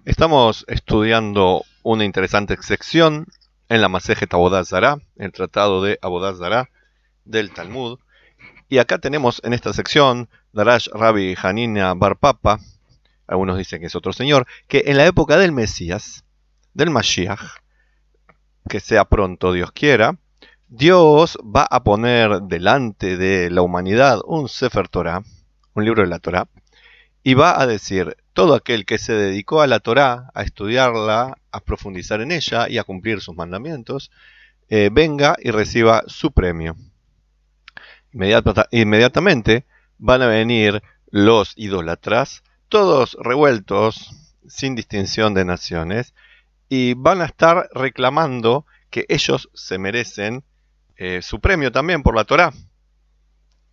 Estamos estudiando una interesante sección en la Masejet Avodat Zará, el tratado de Avodat Zará del Talmud. Y acá tenemos en esta sección Darash Rabbi Hanina Bar Papa, algunos dicen que es otro señor, que en la época del Mesías, del Mashiach, que sea pronto Dios quiera, Dios va a poner delante de la humanidad un Sefer Torah, un libro de la Torah, y va a decir, todo aquel que se dedicó a la Torá, a estudiarla, a profundizar en ella y a cumplir sus mandamientos, venga y reciba su premio. Inmediatamente van a venir los idólatras, todos revueltos, sin distinción de naciones, y van a estar reclamando que ellos se merecen su premio también por la Torá.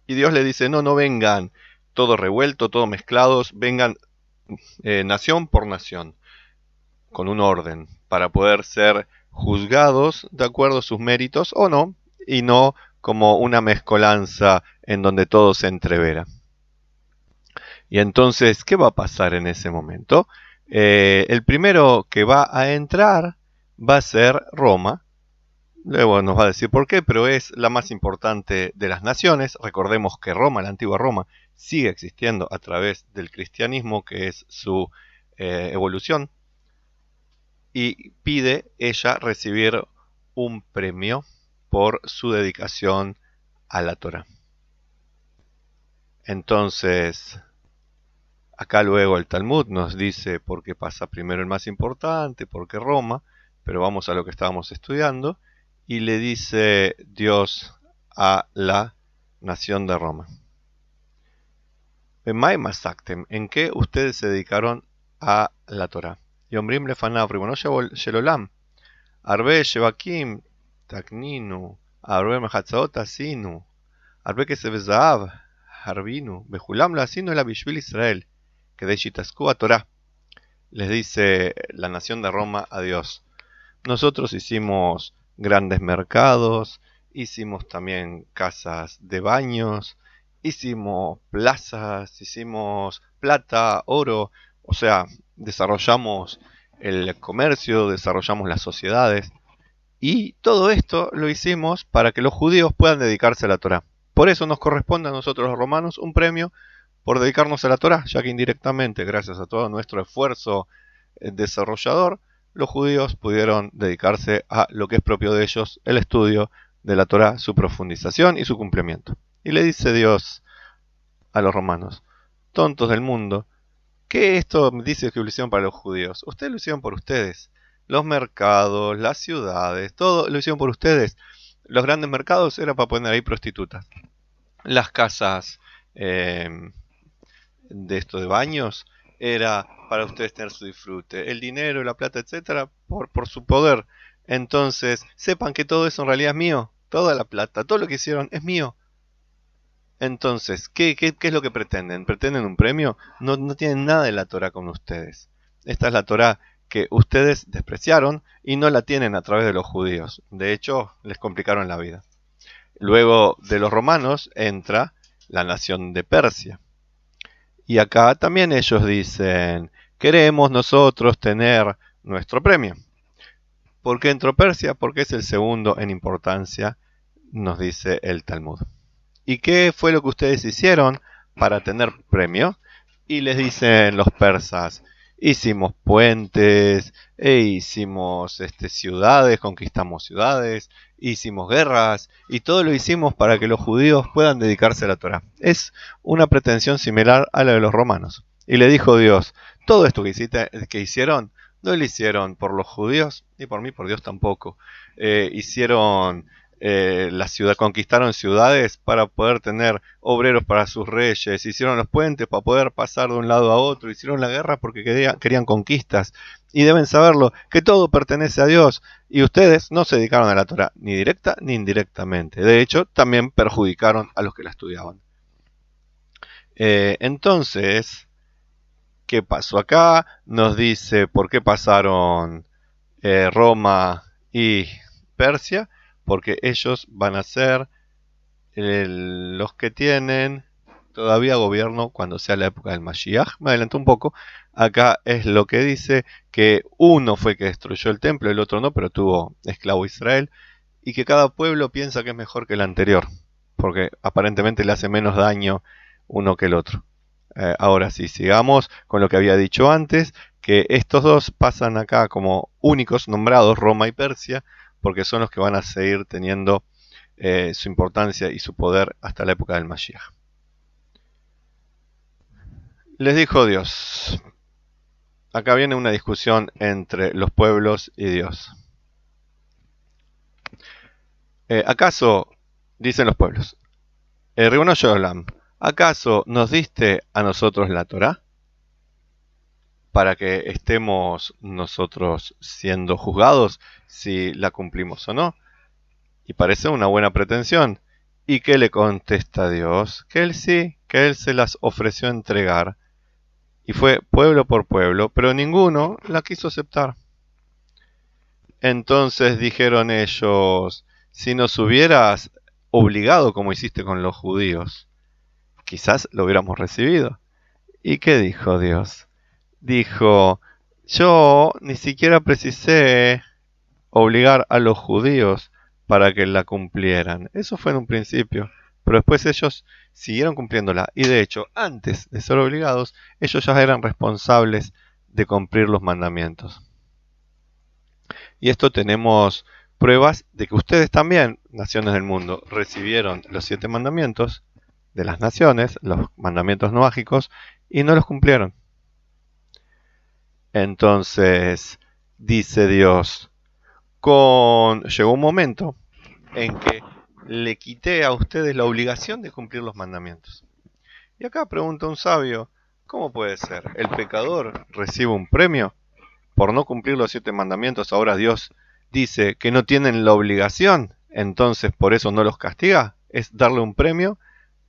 Y Dios le dice, no, no vengan todos revueltos, todos mezclados, vengan nación por nación, con un orden, para poder ser juzgados de acuerdo a sus méritos o no, y no como una mezcolanza en donde todo se entrevera. Y entonces, ¿qué va a pasar en ese momento? El primero que va a entrar va a ser Roma. Luego nos va a decir por qué, pero es la más importante de las naciones. Recordemos que Roma, la antigua Roma, sigue existiendo a través del cristianismo, que es su evolución, y pide ella recibir un premio por su dedicación a la Torah. Entonces, acá luego el Talmud nos dice por qué pasa primero el más importante, por qué Roma, pero vamos a lo que estábamos estudiando, y le dice Dios a la nación de Roma. ¿En qué ustedes se dedicaron a la Torah? Y Omrim lefanav ribono shel olam, הרבה שווקים תקנינו, הרבה מחצאות עשינו, הרבה כסף וזהב הרבינו, בכולם לא עשינו אלא בשביל ישראל, כדי שיתעסקו התורה. Les dice la nación de Roma a Dios. Nosotros hicimos grandes mercados, hicimos también casas de baños, hicimos plazas, hicimos plata, oro, o sea, desarrollamos el comercio, desarrollamos las sociedades, y todo esto lo hicimos para que los judíos puedan dedicarse a la Torá. Por eso nos corresponde a nosotros los romanos un premio por dedicarnos a la Torá, ya que indirectamente, gracias a todo nuestro esfuerzo desarrollador, los judíos pudieron dedicarse a lo que es propio de ellos, el estudio de la Torá, su profundización y su cumplimiento. Y le dice Dios a los romanos, tontos del mundo, ¿qué esto dice que lo hicieron para los judíos? Ustedes lo hicieron por ustedes. Los mercados, las ciudades, todo lo hicieron por ustedes. Los grandes mercados era para poner ahí prostitutas. Las casas de esto de baños era para ustedes tener su disfrute. El dinero, la plata, etcétera, por su poder. Entonces, sepan que todo eso en realidad es mío. Toda la plata, todo lo que hicieron es mío. Entonces, ¿qué es lo que pretenden? ¿Pretenden un premio? No, no tienen nada de la Torah con ustedes. Esta es la Torah que ustedes despreciaron y no la tienen a través de los judíos. De hecho, les complicaron la vida. Luego de los romanos entra la nación de Persia. Y acá también ellos dicen, queremos nosotros tener nuestro premio. ¿Por qué entró Persia? Porque es el segundo en importancia, nos dice el Talmud. ¿Y qué fue lo que ustedes hicieron para tener premio? Y les dicen los persas, hicimos puentes, hicimos ciudades, conquistamos ciudades, hicimos guerras, y todo lo hicimos para que los judíos puedan dedicarse a la Torá. Es una pretensión similar a la de los romanos. Y le dijo Dios, todo esto que hicieron, no lo hicieron por los judíos, ni por mí, por Dios tampoco. Hicieron conquistaron ciudades para poder tener obreros para sus reyes, hicieron los puentes para poder pasar de un lado a otro, hicieron la guerra porque querían conquistas, y deben saberlo, que todo pertenece a Dios, y ustedes no se dedicaron a la Torah, ni directa ni indirectamente. De hecho, también perjudicaron a los que la estudiaban. Entonces, ¿qué pasó acá? Nos dice por qué pasaron Roma y Persia, porque ellos van a ser los que tienen todavía gobierno cuando sea la época del Mashiach. Me adelanto un poco. Acá es lo que dice que uno fue que destruyó el templo, el otro no, pero tuvo esclavo Israel, y que cada pueblo piensa que es mejor que el anterior, porque aparentemente le hace menos daño uno que el otro. Ahora sí, sigamos con lo que había dicho antes, que estos dos pasan acá como únicos nombrados, Roma y Persia, porque son los que van a seguir teniendo su importancia y su poder hasta la época del Mashiach. Les dijo Dios. Acá viene una discusión entre los pueblos y Dios. ¿Acaso, dicen los pueblos, Ribono Shel Olam, ¿acaso nos diste a nosotros la Torá para que estemos nosotros siendo juzgados si la cumplimos o no? Y parece una buena pretensión. ¿Y qué le contesta Dios? Que él sí, que él se las ofreció entregar. Y fue pueblo por pueblo, pero ninguno la quiso aceptar. Entonces dijeron ellos, si nos hubieras obligado como hiciste con los judíos, quizás lo hubiéramos recibido. ¿Y qué dijo Dios? Dijo, yo ni siquiera precisé obligar a los judíos para que la cumplieran. Eso fue en un principio, pero después ellos siguieron cumpliéndola. Y de hecho, antes de ser obligados, ellos ya eran responsables de cumplir los mandamientos. Y esto tenemos pruebas de que ustedes también, naciones del mundo, recibieron los 7 mandamientos de las naciones, los mandamientos noágicos, y no los cumplieron. Entonces, dice Dios, llegó un momento en que le quité a ustedes la obligación de cumplir los mandamientos. Y acá pregunta un sabio, ¿cómo puede ser? ¿El pecador recibe un premio por no cumplir los 7 mandamientos? Ahora Dios dice que no tienen la obligación, entonces por eso no los castiga. Es darle un premio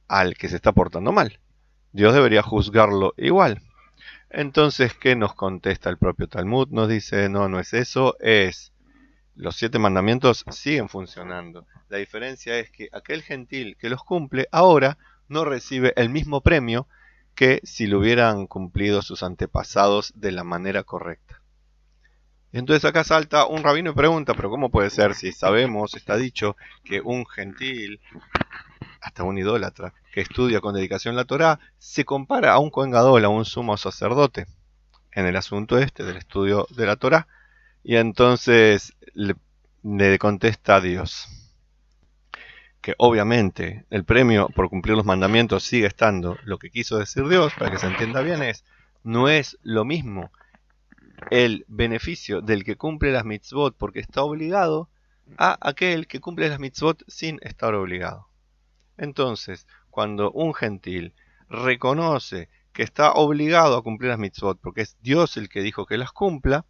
al que se está portando mal. Dios debería juzgarlo igual. Entonces, ¿qué nos contesta el propio Talmud? Nos dice, no, no es eso, es los 7 mandamientos siguen funcionando. La diferencia es que aquel gentil que los cumple ahora no recibe el mismo premio que si lo hubieran cumplido sus antepasados de la manera correcta. Entonces acá salta un rabino y pregunta, pero ¿cómo puede ser si sabemos, está dicho, que un gentil, hasta un idólatra, que estudia con dedicación la Torá, se compara a un Kohen Gadol, a un sumo sacerdote, en el asunto este del estudio de la Torá? Y entonces le contesta a Dios que obviamente el premio por cumplir los mandamientos sigue estando. Lo que quiso decir Dios, para que se entienda bien, no es lo mismo el beneficio del que cumple las mitzvot porque está obligado a aquel que cumple las mitzvot sin estar obligado. Entonces, cuando un gentil reconoce que está obligado a cumplir las mitzvot porque es Dios el que dijo que las cumpla,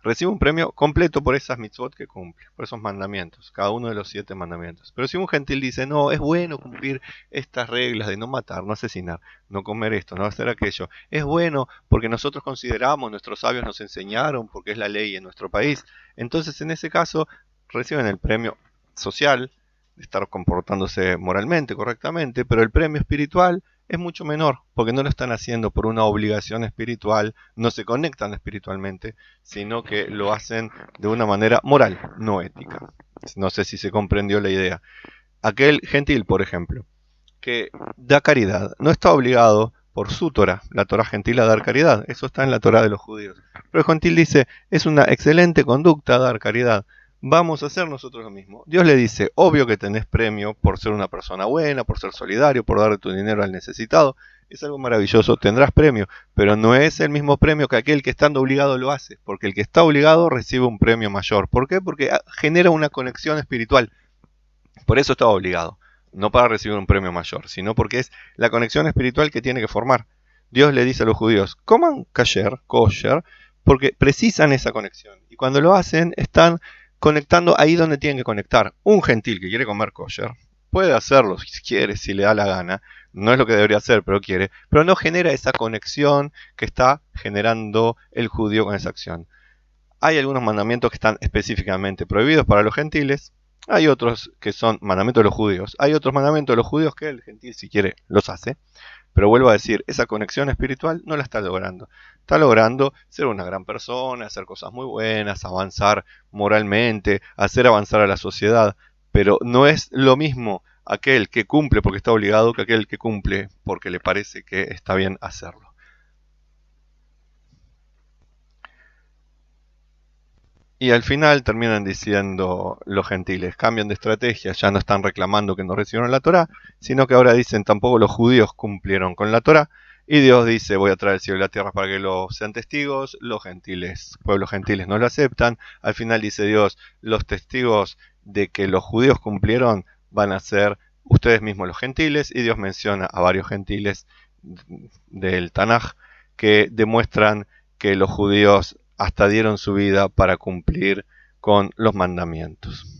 recibe un premio completo por esas mitzvot que cumple, por esos mandamientos, cada uno de los 7 mandamientos. Pero si un gentil dice, no, es bueno cumplir estas reglas de no matar, no asesinar, no comer esto, no hacer aquello, es bueno porque nosotros consideramos, nuestros sabios nos enseñaron, porque es la ley en nuestro país, entonces en ese caso reciben el premio social de estar comportándose moralmente, correctamente, pero el premio espiritual es mucho menor, porque no lo están haciendo por una obligación espiritual, no se conectan espiritualmente, sino que lo hacen de una manera moral, no ética. No sé si se comprendió la idea. Aquel gentil, por ejemplo, que da caridad, no está obligado por su Torah, la Torah gentil, a dar caridad. Eso está en la Torah de los judíos. Pero el gentil dice, es una excelente conducta dar caridad. Vamos a hacer nosotros lo mismo. Dios le dice, obvio que tenés premio por ser una persona buena, por ser solidario, por darle tu dinero al necesitado. Es algo maravilloso, tendrás premio, pero no es el mismo premio que aquel que estando obligado lo hace, porque el que está obligado recibe un premio mayor. ¿Por qué? Porque genera una conexión espiritual. Por eso está obligado, no para recibir un premio mayor, sino porque es la conexión espiritual que tiene que formar. Dios le dice a los judíos, coman kosher, porque precisan esa conexión. Y cuando lo hacen, están conectando ahí donde tienen que conectar. Un gentil que quiere comer kosher puede hacerlo si quiere, si le da la gana. No es lo que debería hacer, pero quiere. Pero no genera esa conexión que está generando el judío con esa acción. Hay algunos mandamientos que están específicamente prohibidos para los gentiles. Hay otros que son mandamientos de los judíos. Hay otros mandamientos de los judíos que el gentil, si quiere, los hace. Pero vuelvo a decir, esa conexión espiritual no la está logrando. Está logrando ser una gran persona, hacer cosas muy buenas, avanzar moralmente, hacer avanzar a la sociedad. Pero no es lo mismo aquel que cumple porque está obligado que aquel que cumple porque le parece que está bien hacerlo. Y al final terminan diciendo los gentiles, cambian de estrategia, ya no están reclamando que no recibieron la Torá, sino que ahora dicen tampoco los judíos cumplieron con la Torá, y Dios dice voy a traer el cielo y la tierra para que lo sean testigos, los gentiles, pueblos gentiles no lo aceptan, al final dice Dios, los testigos de que los judíos cumplieron van a ser ustedes mismos los gentiles, y Dios menciona a varios gentiles del Tanaj que demuestran que los judíos hasta dieron su vida para cumplir con los mandamientos.